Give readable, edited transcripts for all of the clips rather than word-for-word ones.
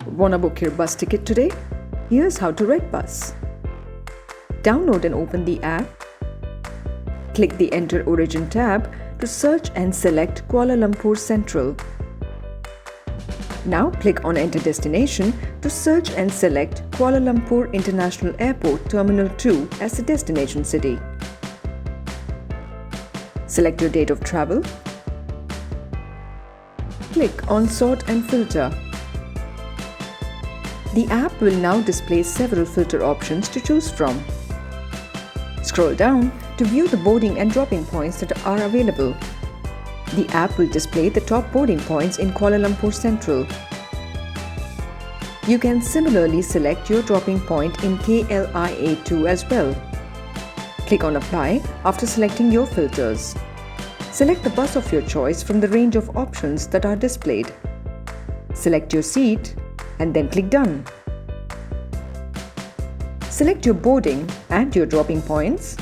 Wanna book your bus ticket today? Here's how to redBus. Download and open the app. Click the Enter Origin tab to search and select Kuala Lumpur Central. Now click on Enter Destination to search and select Kuala Lumpur International Airport Terminal 2 as the destination city. Select your date of travel. Click on Sort and Filter. The app will now display several filter options to choose from. Scroll down to view the boarding and dropping points that are available. The app will display the top boarding points in Kuala Lumpur Central. You can similarly select your dropping point in KLIA2 as well. Click on Apply after selecting your filters. Select the bus of your choice from the range of options that are displayed. Select your seat and then click Done. Select your boarding and your dropping points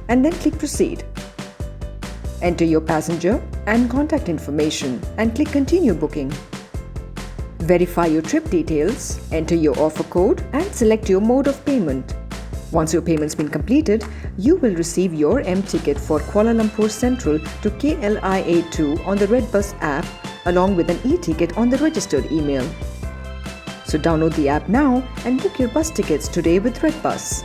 and then click Proceed. Enter your passenger and contact information and click Continue Booking. Verify your trip details, enter your offer code and select your mode of payment. Once your payment's been completed, you will receive your M-ticket for Kuala Lumpur Central to KLIA2 on the redBus app along with an e-ticket on the registered email. So download the app now and book your bus tickets today with redBus.